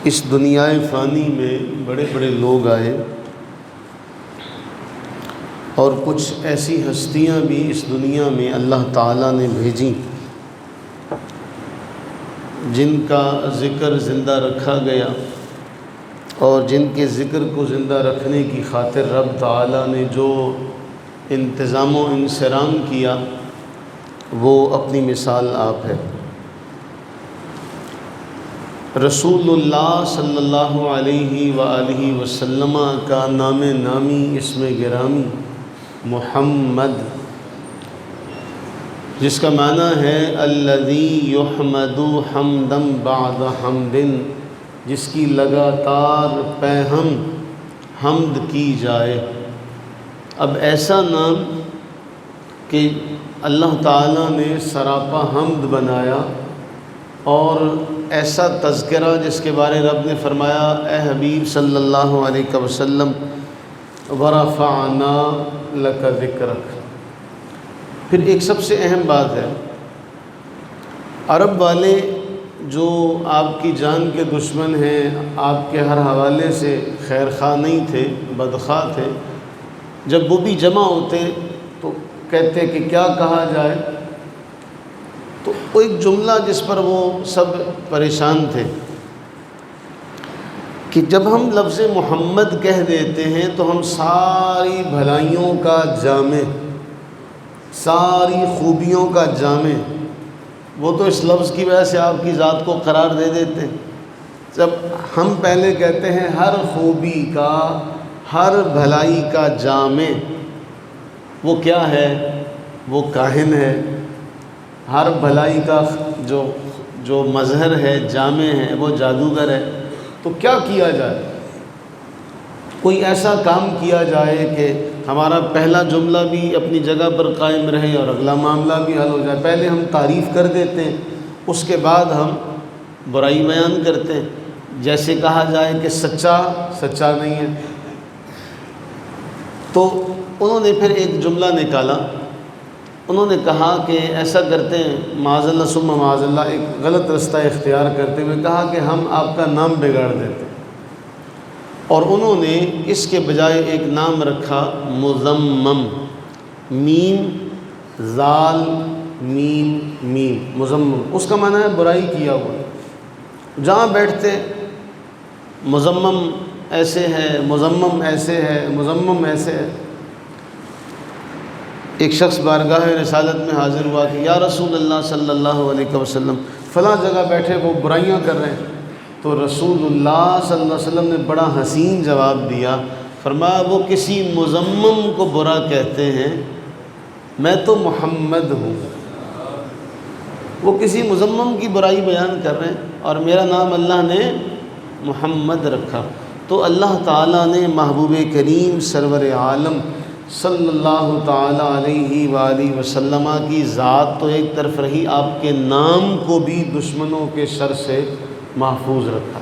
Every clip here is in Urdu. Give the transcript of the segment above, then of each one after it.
اس دنیا فانی میں بڑے بڑے لوگ آئے اور کچھ ایسی ہستیاں بھی اس دنیا میں اللہ تعالیٰ نے بھیجیں جن کا ذکر زندہ رکھا گیا، اور جن کے ذکر کو زندہ رکھنے کی خاطر رب تعالیٰ نے جو انتظام و انصرام کیا وہ اپنی مثال آپ ہے۔ رسول اللہ صلی اللہ علیہ وآلہ وسلم کا نام نامی اسم گرامی محمد، جس کا معنی ہے الذی یحمد حمدا بعد حمد، جس کی لگاتار پہم حمد کی جائے۔ اب ایسا نام کہ اللہ تعالیٰ نے سراپا حمد بنایا، اور ایسا تذکرہ جس کے بارے رب نے فرمایا اے حبیب صلی اللہ علیہ وسلم ورفعنا لک ذکرک۔ پھر ایک سب سے اہم بات ہے، عرب والے جو آپ کی جان کے دشمن ہیں، آپ کے ہر حوالے سے خیر خواہ نہیں تھے، بدخواہ تھے، جب وہ بھی جمع ہوتے تو کہتے کہ کیا کہا جائے، تو وہ ایک جملہ جس پر وہ سب پریشان تھے کہ جب ہم لفظ محمد کہہ دیتے ہیں تو ہم ساری بھلائیوں کا جامع، ساری خوبیوں کا جامع، وہ تو اس لفظ کی وجہ سے آپ کی ذات کو قرار دے دیتے ہیں۔ جب ہم پہلے کہتے ہیں ہر خوبی کا، ہر بھلائی کا جامع، وہ کیا ہے؟ وہ کاہن ہے۔ ہر بھلائی کا جو مظہر ہے، جامع ہے، وہ جادوگر ہے۔ تو کیا کیا جائے؟ کوئی ایسا کام کیا جائے کہ ہمارا پہلا جملہ بھی اپنی جگہ پر قائم رہے اور اگلا معاملہ بھی حل ہو جائے۔ پہلے ہم تعریف کر دیتے ہیں، اس کے بعد ہم برائی بیان کرتے ہیں۔ جیسے کہا جائے کہ سچا نہیں ہے، تو انہوں نے پھر ایک جملہ نکالا۔ انہوں نے کہا کہ ایسا کرتے ہیں، معاذ اللہ ثم معاذ اللہ، ایک غلط رستہ اختیار کرتے ہوئے کہا کہ ہم آپ کا نام بگاڑ دیتے ہیں، اور انہوں نے اس کے بجائے ایک نام رکھا مذمم، میم زال میم میم، مذمم۔ اس کا معنی ہے برائی کیا ہوا۔ جہاں بیٹھتے مذمم ایسے ہے، مذمم ایسے ہے، مذمم ایسے ہے۔ ایک شخص بارگاہ رسالت میں حاضر ہوا کہ یا رسول اللہ صلی اللہ علیہ وسلم، فلاں جگہ بیٹھے وہ برائیاں کر رہے ہیں۔ تو رسول اللہ صلی اللہ علیہ وسلم نے بڑا حسین جواب دیا، فرمایا وہ کسی مذمم کو برا کہتے ہیں، میں تو محمد ہوں۔ وہ کسی مذمم کی برائی بیان کر رہے ہیں اور میرا نام اللہ نے محمد رکھا۔ تو اللہ تعالیٰ نے محبوب کریم سرور عالم صلی اللہ تعالیٰ علیہ وآلہ وسلم کی ذات تو ایک طرف رہی، آپ کے نام کو بھی دشمنوں کے شر سے محفوظ رکھا،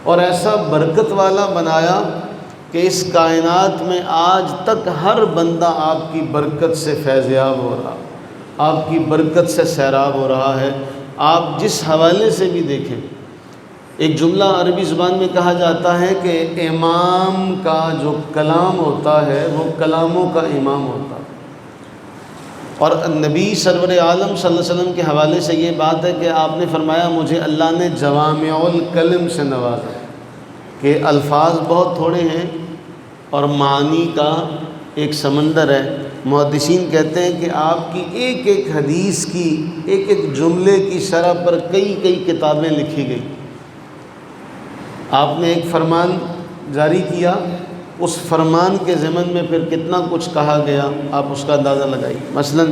اور ایسا برکت والا بنایا کہ اس کائنات میں آج تک ہر بندہ آپ کی برکت سے فیضیاب ہو رہا، آپ کی برکت سے سیراب ہو رہا ہے۔ آپ جس حوالے سے بھی دیکھیں، ایک جملہ عربی زبان میں کہا جاتا ہے کہ امام کا جو کلام ہوتا ہے وہ کلاموں کا امام ہوتا ہے، اور نبی سرور عالم صلی اللہ علیہ وسلم کے حوالے سے یہ بات ہے کہ آپ نے فرمایا مجھے اللہ نے جوامع الکلم سے نوازا، کہ الفاظ بہت تھوڑے ہیں اور معانی کا ایک سمندر ہے۔ محدثین کہتے ہیں کہ آپ کی ایک ایک حدیث کی، ایک ایک جملے کی شرح پر کئی کتابیں لکھی گئی۔ آپ نے ایک فرمان جاری کیا، اس فرمان کے ضمن میں پھر کتنا کچھ کہا گیا، آپ اس کا اندازہ لگائیے۔ مثلا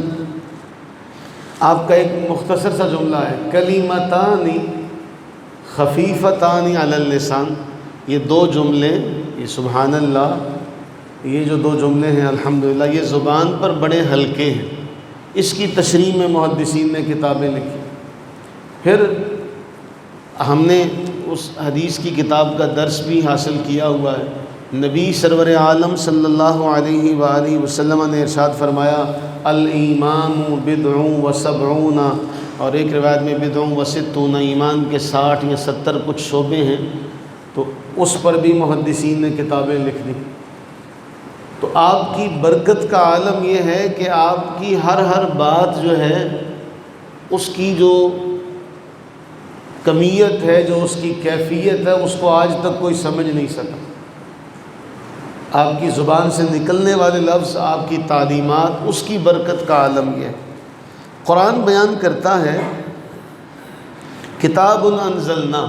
آپ کا ایک مختصر سا جملہ ہے، کلمتان خفیفتان علی اللسان، یہ دو جملے، یہ سبحان اللہ، یہ جو دو جملے ہیں الحمدللہ، یہ زبان پر بڑے ہلکے ہیں۔ اس کی تشریح میں محدثین نے کتابیں لکھی۔ پھر ہم نے اس حدیث کی کتاب کا درس بھی حاصل کیا ہوا ہے۔ نبی سرور عالم صلی اللہ علیہ وآلہ وسلم نے ارشاد فرمایا الایمان بضع و سبعون اور ایک روایت میں بدعوں وستون، ایمان کے 60 یا 70 کچھ شعبے ہیں، تو اس پر بھی محدثین نے کتابیں لکھ دی۔ تو آپ کی برکت کا عالم یہ ہے کہ آپ کی ہر بات جو ہے اس کی جو کمیت ہے، جو اس کی کیفیت ہے، اس کو آج تک کوئی سمجھ نہیں سکا۔ آپ کی زبان سے نکلنے والے لفظ، آپ کی تعلیمات، اس کی برکت کا عالم یہ ہے۔ قرآن بیان کرتا ہے کتاب انزلنا،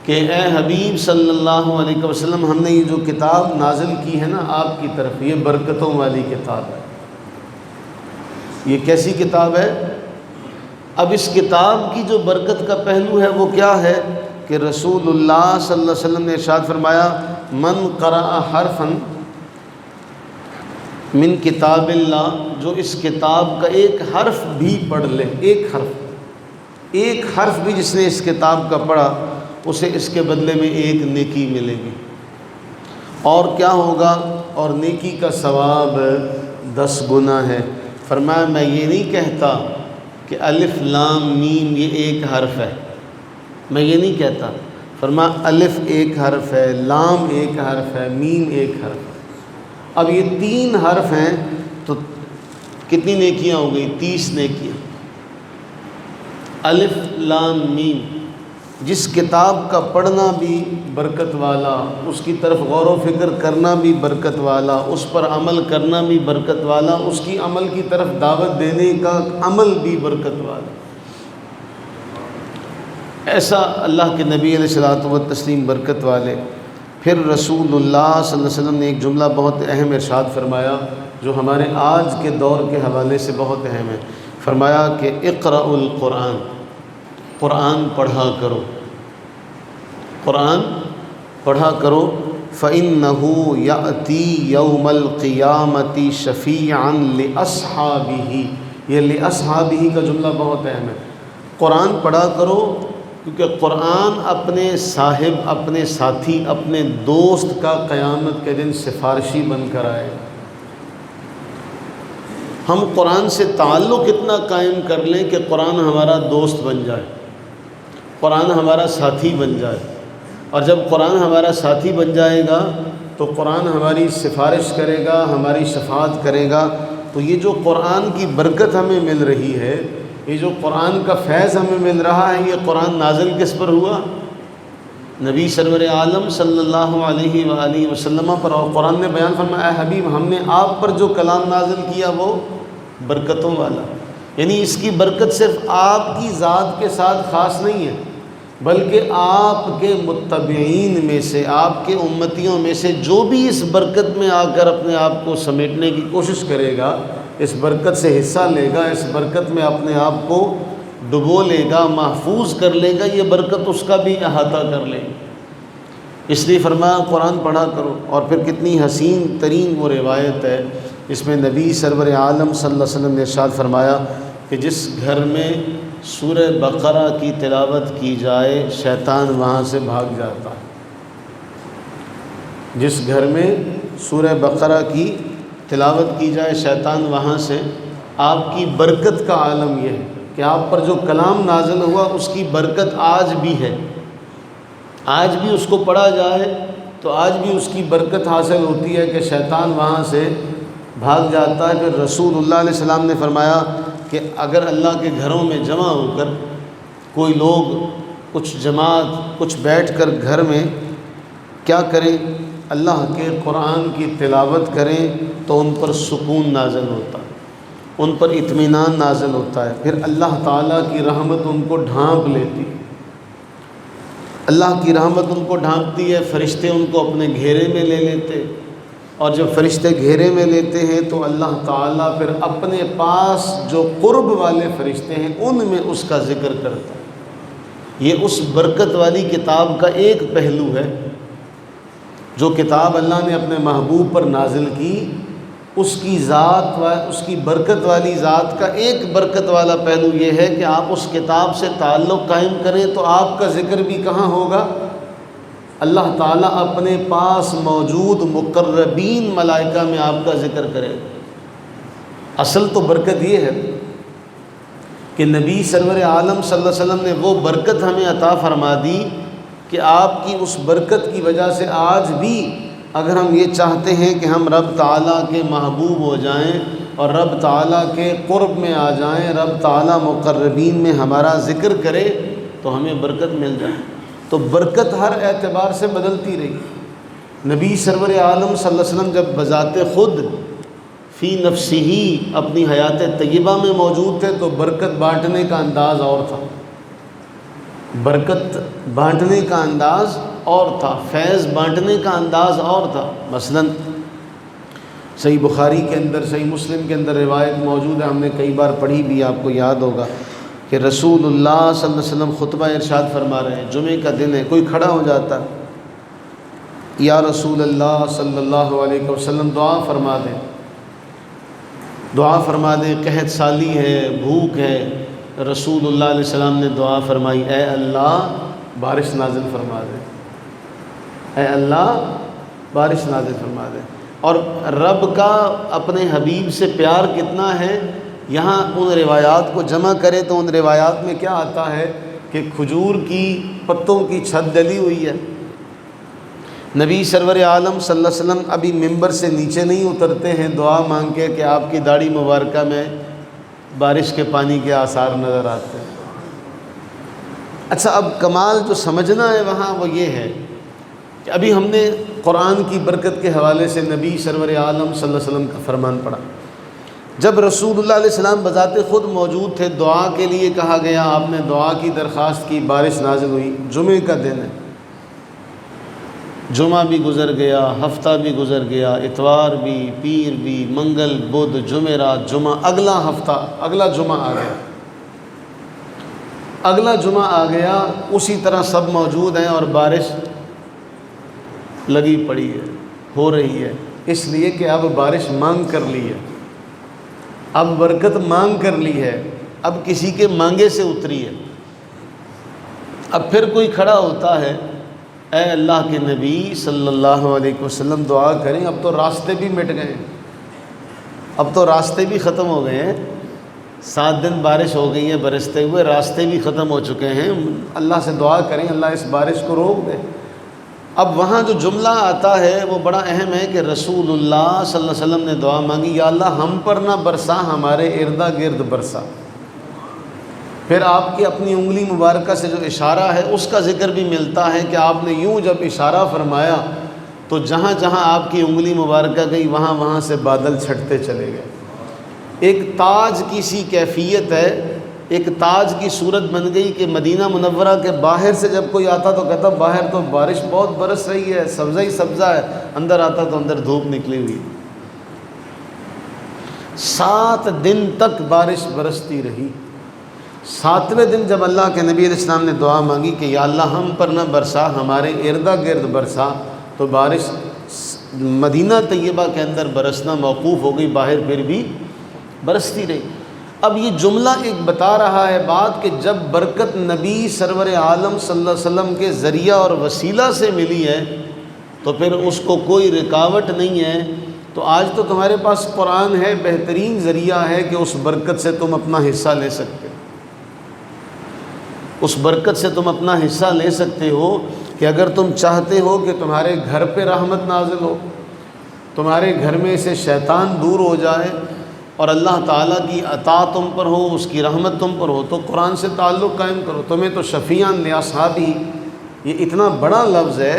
کہ اے حبیب صلی اللہ علیہ وسلم، ہم نے یہ جو کتاب نازل کی ہے نا آپ کی طرف، یہ برکتوں والی کتاب ہے۔ یہ کیسی کتاب ہے؟ اب اس کتاب کی جو برکت کا پہلو ہے وہ کیا ہے کہ رسول اللہ صلی اللہ علیہ وسلم نے ارشاد فرمایا، من قرأ حرفا من کتاب اللہ، جو اس کتاب کا ایک حرف بھی پڑھ لے، ایک حرف بھی جس نے اس کتاب کا پڑھا، اسے اس کے بدلے میں ایک نیکی ملے گی۔ اور کیا ہوگا؟ اور نیکی کا ثواب 10 گنا ہے۔ فرمایا میں یہ نہیں کہتا کہ الف لام میم یہ ایک حرف ہے، میں یہ نہیں کہتا۔ فرمایا الف ایک حرف ہے، لام ایک حرف ہے، میم ایک حرف ہے۔ اب یہ 3 حرف ہیں تو کتنی نیکیاں ہو گئی؟ 30 نیکیاں۔ الف لام میم، جس کتاب کا پڑھنا بھی برکت والا، اس کی طرف غور و فکر کرنا بھی برکت والا، اس پر عمل کرنا بھی برکت والا، اس کی عمل کی طرف دعوت دینے کا عمل بھی برکت والا۔ ایسا اللہ کے نبی علیہ الصلوۃ والتسلیم برکت والے۔ پھر رسول اللہ صلی اللہ علیہ وسلم نے ایک جملہ بہت اہم ارشاد فرمایا، جو ہمارے آج کے دور کے حوالے سے بہت اہم ہے۔ فرمایا کہ اقرأوا القرآن، قرآن پڑھا کرو، قرآن پڑھا کرو۔ فَإِنَّهُ يَأْتِي يَوْمَ الْقِيَامَةِ شَفِيعًا لِأَصْحَابِهِ، یہ لِأَصْحَابِهِ کا جملہ بہت اہم ہے۔ قرآن پڑھا کرو کیونکہ قرآن اپنے صاحب، اپنے ساتھی، اپنے دوست کا قیامت کے دن سفارشی بن کر آئے گا۔ ہم قرآن سے تعلق اتنا قائم کر لیں کہ قرآن ہمارا دوست بن جائے، قرآن ہمارا ساتھی بن جائے، اور جب قرآن ہمارا ساتھی بن جائے گا تو قرآن ہماری سفارش کرے گا، ہماری شفاعت کرے گا۔ تو یہ جو قرآن کی برکت ہمیں مل رہی ہے، یہ جو قرآن کا فیض ہمیں مل رہا ہے، یہ قرآن نازل کس پر ہوا؟ نبی سرور عالم صلی اللہ علیہ وآلہ وسلم پر۔ اور قرآن نے بیان فرمایا، اے حبیب ہم نے آپ پر جو کلام نازل کیا وہ برکتوں والا، یعنی اس کی برکت صرف آپ کی ذات کے ساتھ خاص نہیں ہے، بلکہ آپ کے متبعین میں سے، آپ کے امتیوں میں سے جو بھی اس برکت میں آ کر اپنے آپ کو سمیٹنے کی کوشش کرے گا، اس برکت سے حصہ لے گا، اس برکت میں اپنے آپ کو ڈبو لے گا، محفوظ کر لے گا، یہ برکت اس کا بھی احاطہ کر لے گی۔ اس لیے فرمایا قرآن پڑھا کرو۔ اور پھر کتنی حسین ترین وہ روایت ہے، اس میں نبی سرور عالم صلی اللہ علیہ وسلم نے ارشاد فرمایا کہ جس گھر میں سورہ بقرہ کی تلاوت کی جائے شیطان وہاں سے بھاگ جاتا ہے۔ جس گھر میں سورہ بقرہ کی تلاوت کی جائے شیطان وہاں سے۔ آپ کی برکت کا عالم یہ ہے کہ آپ پر جو کلام نازل ہوا اس کی برکت آج بھی ہے، آج بھی اس کو پڑھا جائے تو آج بھی اس کی برکت حاصل ہوتی ہے کہ شیطان وہاں سے بھاگ جاتا ہے۔ پھر رسول اللہ علیہ السلام نے فرمایا کہ اگر اللہ کے گھروں میں جمع ہو کر کوئی لوگ، کچھ جماعت، کچھ بیٹھ کر گھر میں کیا کریں؟ اللہ کے قرآن کی تلاوت کریں تو ان پر سکون نازل ہوتا ہے، ان پر اطمینان نازل ہوتا ہے۔ پھر اللہ تعالیٰ کی رحمت ان کو ڈھانپ لیتی، اللہ کی رحمت ان کو ڈھانپتی ہے، فرشتے ان کو اپنے گھیرے میں لے لیتے، اور جب فرشتے گھیرے میں لیتے ہیں تو اللہ تعالیٰ پھر اپنے پاس جو قرب والے فرشتے ہیں ان میں اس کا ذکر کرتا ہے۔ یہ اس برکت والی کتاب کا ایک پہلو ہے، جو کتاب اللہ نے اپنے محبوب پر نازل کی، اس کی ذات و اس کی برکت والی ذات کا ایک برکت والا پہلو یہ ہے کہ آپ اس کتاب سے تعلق قائم کریں تو آپ کا ذکر بھی کہاں ہوگا؟ اللہ تعالیٰ اپنے پاس موجود مقربین ملائکہ میں آپ کا ذکر کرے گا۔ اصل تو برکت یہ ہے کہ نبی سرور عالم صلی اللہ علیہ وسلم نے وہ برکت ہمیں عطا فرما دی کہ آپ کی اس برکت کی وجہ سے آج بھی اگر ہم یہ چاہتے ہیں کہ ہم رب تعالیٰ کے محبوب ہو جائیں اور رب تعالیٰ کے قرب میں آ جائیں، رب تعالیٰ مقربین میں ہمارا ذکر کرے تو ہمیں برکت مل جائے۔ تو برکت ہر اعتبار سے بدلتی رہی۔ نبی سرور عالم صلی اللہ علیہ وسلم جب بذات خود فی نفسی ہی اپنی حیات طیبہ میں موجود تھے تو برکت بانٹنے کا انداز اور تھا، برکت بانٹنے کا انداز اور تھا، فیض بانٹنے کا انداز اور تھا۔ مثلا صحیح بخاری کے اندر، صحیح مسلم کے اندر روایت موجود ہے، ہم نے کئی بار پڑھی بھی، آپ کو یاد ہوگا کہ رسول اللہ صلی اللہ علیہ وسلم خطبہ ارشاد فرما رہے ہیں، جمعے کا دن ہے، کوئی کھڑا ہو جاتا، یا رسول اللہ صلی اللہ علیہ وسلم دعا فرما دیں، دعا فرما دیں، قحط سالی ہے، بھوک ہے۔ رسول اللہ علیہ السلام نے دعا فرمائی، اے اللہ بارش نازل فرما دے، اے اللہ بارش نازل فرما دے۔ اور رب کا اپنے حبیب سے پیار کتنا ہے، یہاں ان روایات کو جمع کرے تو ان روایات میں کیا آتا ہے کہ کھجور کی پتوں کی چھت ڈلی ہوئی ہے۔ نبی سرور عالم صلی اللہ علیہ وسلم ابھی ممبر سے نیچے نہیں اترتے ہیں دعا مانگ کے کہ آپ کی داڑھی مبارکہ میں بارش کے پانی کے آثار نظر آتے ہیں۔ اچھا، اب کمال جو سمجھنا ہے وہاں وہ یہ ہے کہ ابھی ہم نے قرآن کی برکت کے حوالے سے نبی سرور عالم صلی اللہ علیہ وسلم کا فرمان پڑھا۔ جب رسول اللہ علیہ السلام بذات خود موجود تھے، دعا کے لیے کہا گیا، آپ نے دعا کی درخواست کی، بارش نازل ہوئی۔ جمعے کا دن ہے، جمعہ بھی گزر گیا، ہفتہ بھی گزر گیا، اتوار بھی، پیر بھی، منگل، بدھ، جمعرات، جمعہ، اگلا ہفتہ، اگلا جمعہ آ گیا، اگلا جمعہ آ گیا، اسی طرح سب موجود ہیں اور بارش لگی پڑی ہے، ہو رہی ہے، اس لیے کہ اب بارش مانگ کر لی ہے، اب برکت مانگ کر لی ہے، اب کسی کے مانگے سے اتری ہے۔ اب پھر کوئی کھڑا ہوتا ہے، اے اللہ کے نبی صلی اللہ علیہ وسلم دعا کریں، اب تو راستے بھی مٹ گئے ہیں، اب تو راستے بھی ختم ہو گئے ہیں، 7 دن بارش ہو گئی ہے برستے ہوئے، راستے بھی ختم ہو چکے ہیں، اللہ سے دعا کریں اللہ اس بارش کو روک دے۔ اب وہاں جو جملہ آتا ہے وہ بڑا اہم ہے کہ رسول اللہ صلی اللہ علیہ وسلم نے دعا مانگی، یا اللہ ہم پر نہ برسا، ہمارے اردا گرد برسا۔ پھر آپ کی اپنی انگلی مبارکہ سے جو اشارہ ہے اس کا ذکر بھی ملتا ہے کہ آپ نے یوں جب اشارہ فرمایا تو جہاں جہاں آپ کی انگلی مبارکہ گئی وہاں وہاں سے بادل چھٹتے چلے گئے۔ ایک تاج کی سی کیفیت ہے، ایک تاج کی صورت بن گئی کہ مدینہ منورہ کے باہر سے جب کوئی آتا تو کہتا باہر تو بارش بہت برس رہی ہے، سبزہ ہی سبزہ ہے، اندر آتا تو اندر دھوپ نکلی ہوئی۔ 7 دن تک بارش برستی رہی۔ 7ویں دن جب اللہ کے نبی علیہ السلام نے دعا مانگی کہ یا اللہ ہم پر نہ برسا، ہمارے اردا گرد برسا، تو بارش مدینہ طیبہ کے اندر برسنا موقوف ہو گئی، باہر پھر بھی برستی رہی۔ اب یہ جملہ ایک بتا رہا ہے بات کہ جب برکت نبی سرور عالم صلی اللہ علیہ وسلم کے ذریعہ اور وسیلہ سے ملی ہے تو پھر اس کو کوئی رکاوٹ نہیں ہے۔ تو آج تو تمہارے پاس قرآن ہے، بہترین ذریعہ ہے کہ اس برکت سے تم اپنا حصہ لے سکتے ہو، اس برکت سے تم اپنا حصہ لے سکتے ہو کہ اگر تم چاہتے ہو کہ تمہارے گھر پہ رحمت نازل ہو، تمہارے گھر میں سے شیطان دور ہو جائے اور اللہ تعالیٰ کی عطا تم پر ہو، اس کی رحمت تم پر ہو، تو قرآن سے تعلق قائم کرو۔ تمہیں تو شفیعاً لاصحابی، یہ اتنا بڑا لفظ ہے۔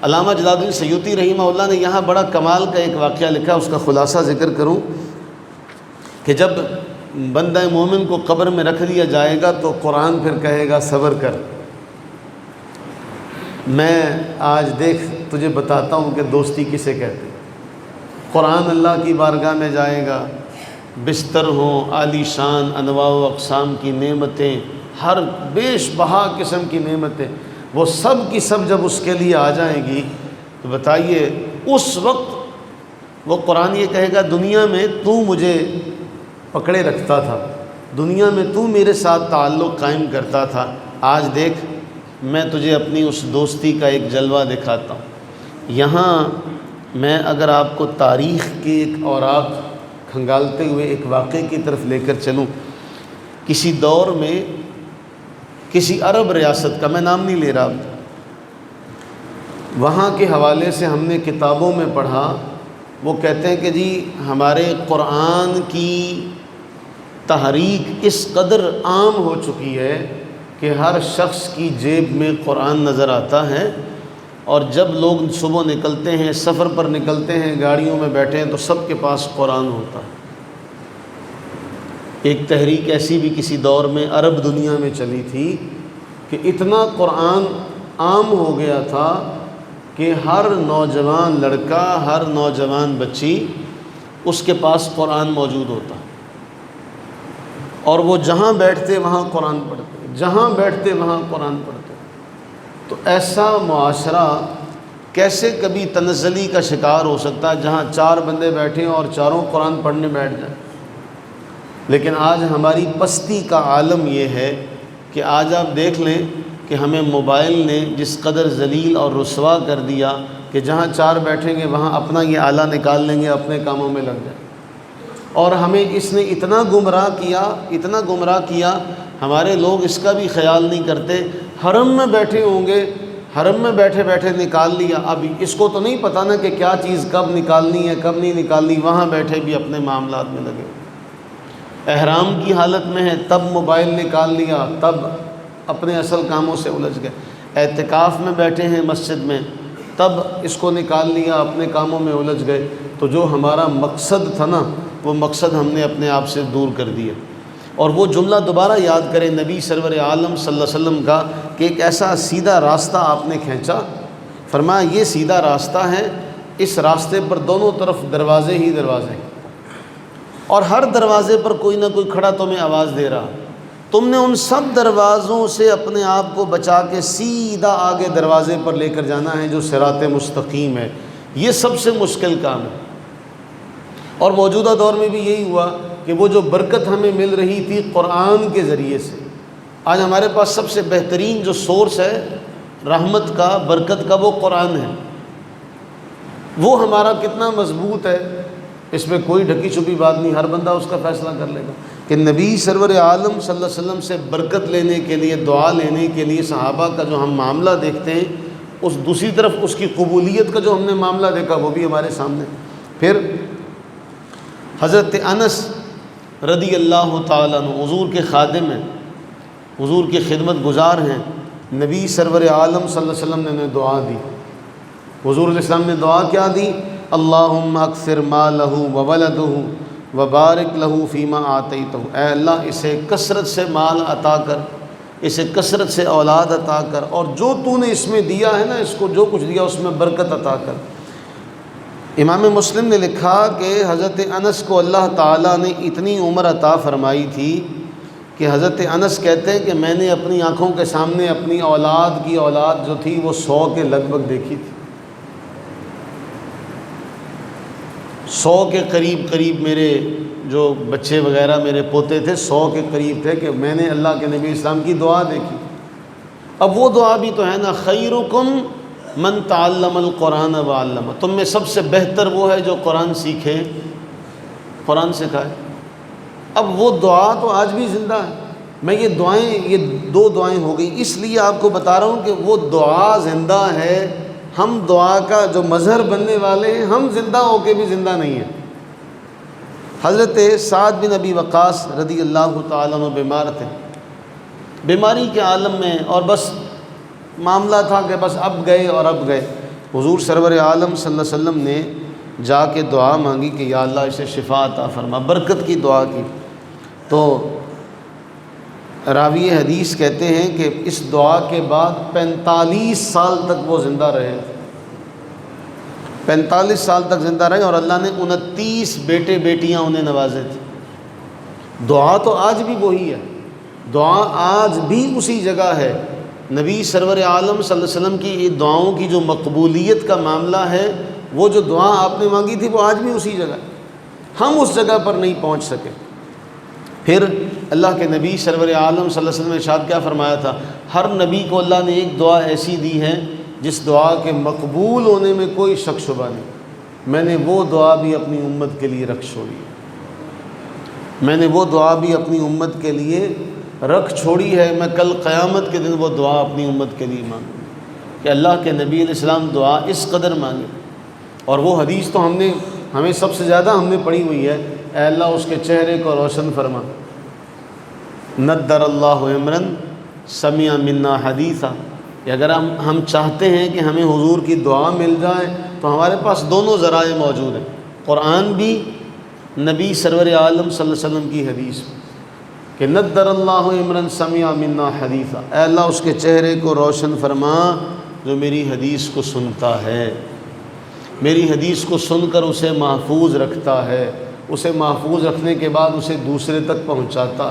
علامہ جلال الدین سیوطی رحمہ اللہ نے یہاں بڑا کمال کا ایک واقعہ لکھا، اس کا خلاصہ ذکر کروں کہ جب بندہ مومن کو قبر میں رکھ دیا جائے گا تو قرآن پھر کہے گا صبر کر، میں آج دیکھ تجھے بتاتا ہوں کہ دوستی کسے کہتے ہیں۔ قرآن اللہ کی بارگاہ میں جائے گا، بستر ہوں، عالی شان انواع و اقسام کی نعمتیں، ہر بیش بہا قسم کی نعمتیں، وہ سب کی سب جب اس کے لیے آ جائیں گی تو بتائیے اس وقت وہ قرآن یہ کہے گا دنیا میں تو مجھے پکڑے رکھتا تھا، دنیا میں تو میرے ساتھ تعلق قائم کرتا تھا، آج دیکھ میں تجھے اپنی اس دوستی کا ایک جلوہ دکھاتا ہوں۔ یہاں میں اگر آپ کو تاریخ کے ایک اوراق کھنگالتے ہوئے ایک واقعے کی طرف لے کر چلوں کسی دور میں کسی عرب ریاست کا، میں نام نہیں لے رہا، وہاں کے حوالے سے ہم نے کتابوں میں پڑھا، وہ کہتے ہیں کہ جی ہمارے قرآن کی تحریک اس قدر عام ہو چکی ہے کہ ہر شخص کی جیب میں قرآن نظر آتا ہے، اور جب لوگ صبح نکلتے ہیں، سفر پر نکلتے ہیں، گاڑیوں میں بیٹھے ہیں، تو سب کے پاس قرآن ہوتا ہے۔ ایک تحریک ایسی بھی کسی دور میں عرب دنیا میں چلی تھی کہ اتنا قرآن عام ہو گیا تھا کہ ہر نوجوان لڑکا، ہر نوجوان بچی، اس کے پاس قرآن موجود ہوتا، اور وہ جہاں بیٹھتے وہاں قرآن پڑھتے، جہاں بیٹھتے وہاں قرآن پڑھتے۔ تو ایسا معاشرہ کیسے کبھی تنزلی کا شکار ہو سکتا ہے جہاں 4 بندے بیٹھے ہیں اور چاروں قرآن پڑھنے بیٹھ جائیں؟ لیکن آج ہماری پستی کا عالم یہ ہے کہ آج آپ دیکھ لیں کہ ہمیں موبائل نے جس قدر ذلیل اور رسوا کر دیا کہ جہاں 4 بیٹھیں گے وہاں اپنا یہ آلہ نکال لیں گے، اپنے کاموں میں لگ جائیں۔ اور ہمیں اس نے اتنا گمراہ کیا، ہمارے لوگ اس کا بھی خیال نہیں کرتے۔ حرم میں بیٹھے ہوں گے، حرم میں بیٹھے بیٹھے نکال لیا، اب اس کو تو نہیں پتہ نا کہ کیا چیز کب نکالنی ہے کب نہیں نکالنی، وہاں بیٹھے بھی اپنے معاملات میں لگے۔ احرام کی حالت میں ہے، تب موبائل نکال لیا، تب اپنے اصل کاموں سے الجھ گئے۔ اعتکاف میں بیٹھے ہیں مسجد میں، تب اس کو نکال لیا، اپنے کاموں میں الجھ گئے۔ تو جو ہمارا مقصد تھا نا، وہ مقصد ہم نے اپنے آپ سے دور کر دیا۔ اور وہ جملہ دوبارہ یاد کریں نبی سرور عالم صلی اللہ علیہ وسلم کا کہ ایک ایسا سیدھا راستہ آپ نے کھینچا، فرمایا یہ سیدھا راستہ ہے، اس راستے پر دونوں طرف دروازے ہی دروازے ہیں، اور ہر دروازے پر کوئی نہ کوئی کھڑا تمہیں آواز دے رہا، تم نے ان سب دروازوں سے اپنے آپ کو بچا کے سیدھا آگے دروازے پر لے کر جانا ہے جو صراط مستقیم ہے۔ یہ سب سے مشکل کام ہے۔ اور موجودہ دور میں بھی یہی ہوا کہ وہ جو برکت ہمیں مل رہی تھی قرآن کے ذریعے سے، آج ہمارے پاس سب سے بہترین جو سورس ہے رحمت کا، برکت کا، وہ قرآن ہے۔ وہ ہمارا کتنا مضبوط ہے، اس میں کوئی ڈھکی چھپی بات نہیں، ہر بندہ اس کا فیصلہ کر لے گا کہ نبی سرور عالم صلی اللہ علیہ وسلم سے برکت لینے کے لیے، دعا لینے کے لیے صحابہ کا جو ہم معاملہ دیکھتے ہیں، اس دوسری طرف اس کی قبولیت کا جو ہم نے معاملہ دیکھا وہ بھی ہمارے سامنے۔ پھر حضرت انس رضی اللہ تعالیٰ عنہ حضور کے خادم ہیں، حضور کی خدمت گزار ہیں، نبی سرور عالم صلی اللہ علیہ وسلم نے انہیں دعا دی۔ حضور علیہ السلام نے دعا کیا دی؟ اللہم اکثر مالہ وولدہ وبارک لہ فیما آتیتہ، اے اللہ اسے کثرت سے مال عطا کر، اسے کثرت سے اولاد عطا کر، اور جو تو نے اس میں دیا ہے نا، اس کو جو کچھ دیا اس میں برکت عطا کر۔ امام مسلم نے لکھا کہ حضرت انس کو اللہ تعالیٰ نے اتنی عمر عطا فرمائی تھی کہ حضرت انس کہتے ہیں کہ میں نے اپنی آنکھوں کے سامنے اپنی اولاد کی اولاد جو تھی وہ 100 کے لگ بھگ دیکھی تھی، 100 کے قریب میرے جو بچے وغیرہ میرے پوتے تھے 100 کے قریب تھے کہ میں نے اللہ کے نبی اسلام کی دعا دیکھی۔ اب وہ دعا بھی تو ہے نا، خیرکم من تعلم القرآن وعلمہ، تم میں سب سے بہتر وہ ہے جو قرآن سیکھے، قرآن سکھائے۔ اب وہ دعا تو آج بھی زندہ ہے۔ میں یہ 2 دعائیں ہو گئی، اس لیے آپ کو بتا رہا ہوں کہ وہ دعا زندہ ہے۔ ہم دعا کا جو مظہر بننے والے ہیں، ہم زندہ ہو کے بھی زندہ نہیں ہیں۔ حضرت سعد بن ابی وقاص رضی اللہ تعالیٰ عنہ بیمار تھے، بیماری کے عالم میں، اور بس معاملہ تھا کہ بس اب گئے اور اب گئے۔ حضور سرور عالم صلی اللہ علیہ وسلم نے جا کے دعا مانگی کہ یا اللہ اسے شفا عطا فرما، برکت کی دعا کی۔ تو راوی حدیث کہتے ہیں کہ اس دعا کے بعد 45 سال تک وہ زندہ رہے، 45 سال تک زندہ رہے، اور اللہ نے 29 بیٹے بیٹیاں انہیں نوازے تھے۔ دعا تو آج بھی وہی ہے، دعا آج بھی اسی جگہ ہے۔ نبی سرور عالم صلی اللہ علیہ وسلم کی دعاؤں کی جو مقبولیت کا معاملہ ہے، وہ جو دعا آپ نے مانگی تھی وہ آج بھی اسی جگہ ہے، ہم اس جگہ پر نہیں پہنچ سکے۔ پھر اللہ کے نبی سرور عالم صلی اللہ علیہ وسلم نے ارشاد کیا فرمایا تھا؟ ہر نبی کو اللہ نے ایک دعا ایسی دی ہے جس دعا کے مقبول ہونے میں کوئی شک شبہ نہیں، میں نے وہ دعا بھی اپنی امت کے لیے رکھ چھوڑی۔ میں نے وہ دعا بھی اپنی امت کے لیے رکھ چھوڑی ہے، میں کل قیامت کے دن وہ دعا اپنی امت کے لیے مانگوں کہ اللہ کے نبی علیہ السلام دعا اس قدر مانگے۔ اور وہ حدیث تو ہمیں سب سے زیادہ ہم نے پڑھی ہوئی ہے، اے اللہ اس کے چہرے کو روشن فرما، نضر اللہ عمرن سمع منا حدیثا۔ اگر ہم چاہتے ہیں کہ ہمیں حضور کی دعا مل جائے تو ہمارے پاس دونوں ذرائع موجود ہیں، قرآن بھی، نبی سرور عالم صلی اللہ علیہ وسلم کی حدیث کہ نضر اللہ عمرن سمع منا حدیثا، اے اللہ اس کے چہرے کو روشن فرما جو میری حدیث کو سنتا ہے، میری حدیث کو سن کر اسے محفوظ رکھتا ہے، اسے محفوظ رکھنے کے بعد اسے دوسرے تک پہنچاتا۔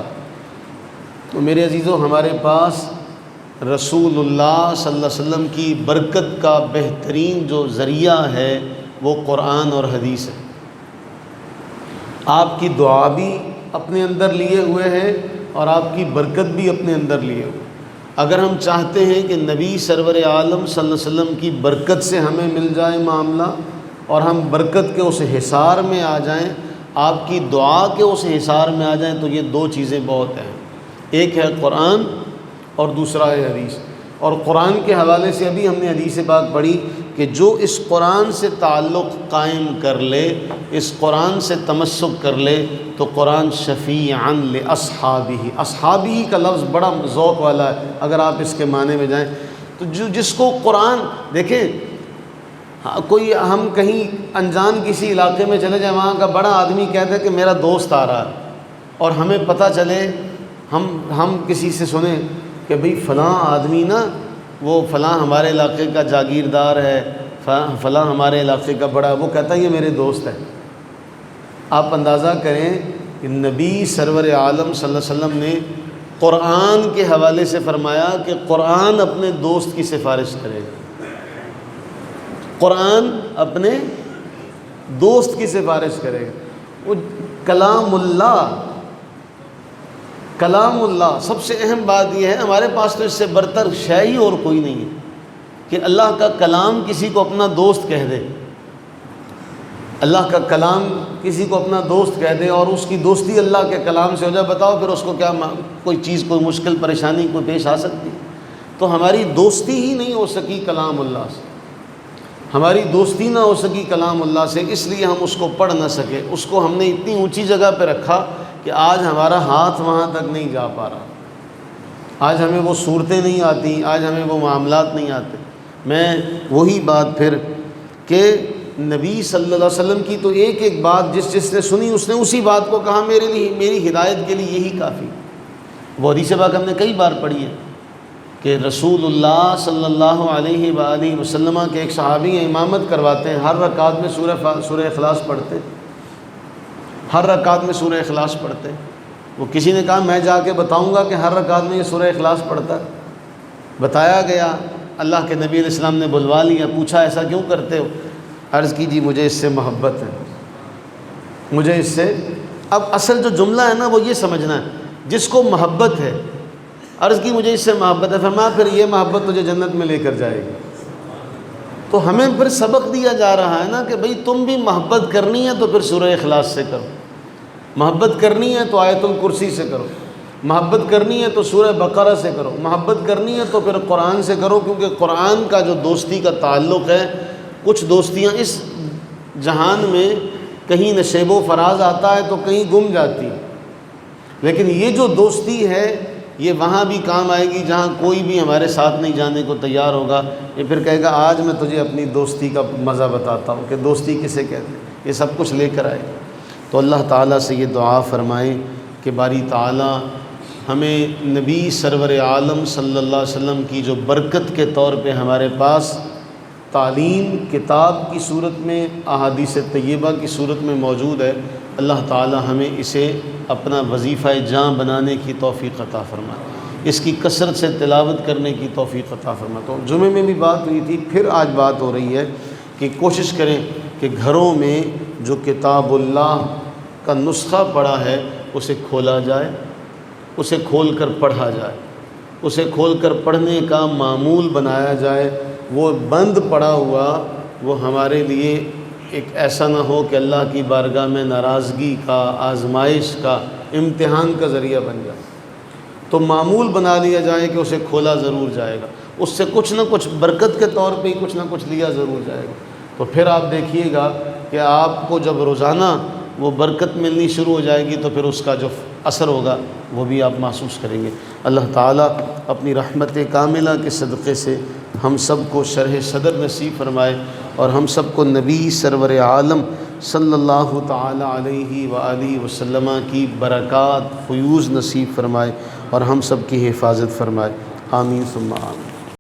تو میرے عزیزو، ہمارے پاس رسول اللہ صلی اللہ علیہ وسلم کی برکت کا بہترین جو ذریعہ ہے وہ قرآن اور حدیث ہے۔ آپ کی دعا بھی اپنے اندر لیے ہوئے ہیں اور آپ کی برکت بھی اپنے اندر لیے ہوئے۔ اگر ہم چاہتے ہیں کہ نبی سرور عالم صلی اللہ علیہ وسلم کی برکت سے ہمیں مل جائے معاملہ اور ہم برکت کے اس حصار میں آ جائیں، آپ کی دعا کے اس حصار میں آ جائیں، تو یہ دو چیزیں بہت ہیں، ایک ہے قرآن اور دوسرا ہے حدیث۔ اور قرآن کے حوالے سے ابھی ہم نے حدیث پاک پڑھی کہ جو اس قرآن سے تعلق قائم کر لے، اس قرآن سے تمسک کر لے، تو قرآن شفیعاً لاصحابہ، اصحابہ کا لفظ بڑا ذوق والا ہے، اگر آپ اس کے معنی میں جائیں تو جس کو قرآن، دیکھیں کوئی ہم کہیں انجان کسی علاقے میں چلے جائیں، وہاں کا بڑا آدمی کہتا ہے کہ میرا دوست آ رہا ہے، اور ہمیں پتہ چلے، ہم کسی سے سنیں کہ بھئی فلاں آدمی نا، وہ فلاں ہمارے علاقے کا جاگیردار ہے، فلاں ہمارے علاقے کا بڑا، وہ کہتا ہے یہ میرے دوست ہے۔ آپ اندازہ کریں کہ نبی سرور عالم صلی اللہ علیہ وسلم نے قرآن کے حوالے سے فرمایا کہ قرآن اپنے دوست کی سفارش کرے گا، قرآن اپنے دوست کی سفارش کرے گا۔ وہ کلام اللہ، سب سے اہم بات یہ ہے، ہمارے پاس تو اس سے برتر شے ہی اور کوئی نہیں ہے کہ اللہ کا کلام کسی کو اپنا دوست کہہ دے، اللہ کا کلام کسی کو اپنا دوست کہہ دے اور اس کی دوستی اللہ کے کلام سے ہو جائے۔ بتاؤ پھر اس کو کیا کوئی چیز، کوئی مشکل پریشانی کوئی پیش آ سکتی؟ تو ہماری دوستی ہی نہیں ہو سکی کلام اللہ سے، ہماری دوستی نہ ہو سکی کلام اللہ سے، اس لیے ہم اس کو پڑھ نہ سکے۔ اس کو ہم نے اتنی اونچی جگہ پہ رکھا کہ آج ہمارا ہاتھ وہاں تک نہیں جا پا رہا، آج ہمیں وہ صورتیں نہیں آتی، آج ہمیں وہ معاملات نہیں آتے۔ میں وہی بات پھر کہ نبی صلی اللہ علیہ وسلم کی تو ایک ایک بات جس نے سنی اس نے اسی بات کو کہا، میری ہدایت کے لیے یہی کافی۔ وہ حدیث پاک ہم نے کئی بار پڑھی ہے کہ رسول اللہ صلی اللہ علیہ وآلہ وسلم کے ایک صحابی امامت کرواتے ہیں، ہر رکعت میں سورہ اخلاص پڑھتے، ہر رکعت میں سورہ اخلاص پڑھتے۔ وہ کسی نے کہا میں جا کے بتاؤں گا کہ ہر رکعت میں یہ سورہ اخلاص پڑھتا ہے۔ بتایا گیا، اللہ کے نبی علیہ السلام نے بلوا لیا، پوچھا ایسا کیوں کرتے ہو؟ عرض کی جی مجھے اس سے محبت ہے، مجھے اس سے۔ اب اصل جو جملہ ہے نا وہ یہ سمجھنا ہے، جس کو محبت ہے، عرض کی مجھے اس سے محبت ہے، فرمایا پھر یہ محبت تجھے جنت میں لے کر جائے گی۔ تو ہمیں پھر سبق دیا جا رہا ہے نا کہ بھئی تم بھی محبت کرنی ہے تو پھر سورہ اخلاص سے کرو، محبت کرنی ہے تو آیت الکرسی سے کرو، محبت کرنی ہے تو سورہ بقرہ سے کرو، محبت کرنی ہے تو پھر قرآن سے کرو، کیونکہ قرآن کا جو دوستی کا تعلق ہے، کچھ دوستیاں اس جہان میں کہیں نشیب و فراز آتا ہے تو کہیں گم جاتی، لیکن یہ جو دوستی ہے یہ وہاں بھی کام آئے گی جہاں کوئی بھی ہمارے ساتھ نہیں جانے کو تیار ہوگا۔ یہ پھر کہے گا آج میں تجھے اپنی دوستی کا مزہ بتاتا ہوں کہ دوستی کسے کہتے ہیں، یہ سب کچھ لے کر آئے گا۔ تو اللہ تعالیٰ سے یہ دعا فرمائیں کہ باری تعالیٰ ہمیں نبی سرور عالم صلی اللہ علیہ وسلم کی جو برکت کے طور پہ ہمارے پاس تعلیم کتاب کی صورت میں، احادیث طیبہ کی صورت میں موجود ہے، اللہ تعالیٰ ہمیں اسے اپنا وظیفہ جاں بنانے کی توفیق عطا فرمائے، اس کی کثرت سے تلاوت کرنے کی توفیق عطا فرمائے۔ تو جمعے میں بھی بات ہوئی تھی، پھر آج بات ہو رہی ہے کہ کوشش کریں کہ گھروں میں جو کتاب اللہ کا نسخہ پڑا ہے اسے کھولا جائے، اسے کھول کر پڑھا جائے، اسے کھول کر پڑھنے کا معمول بنایا جائے۔ وہ بند پڑا ہوا وہ ہمارے لیے ایک ایسا نہ ہو کہ اللہ کی بارگاہ میں ناراضگی کا، آزمائش کا امتحان کا ذریعہ بن جائے، تو معمول بنا لیا جائے کہ اسے کھولا ضرور جائے گا، اس سے کچھ نہ کچھ برکت کے طور پہ ہی کچھ نہ کچھ لیا ضرور جائے گا۔ تو پھر آپ دیکھیے گا کہ آپ کو جب روزانہ وہ برکت ملنی شروع ہو جائے گی تو پھر اس کا جو اثر ہوگا وہ بھی آپ محسوس کریں گے۔ اللہ تعالیٰ اپنی رحمت کاملہ کے صدقے سے ہم سب کو شرح صدر نصیب فرمائے، اور ہم سب کو نبی سرور عالم صلی اللہ تعالیٰ علیہ وآلہ وسلم کی برکات فیوز نصیب فرمائے، اور ہم سب کی حفاظت فرمائے۔ آمین ثم آمین۔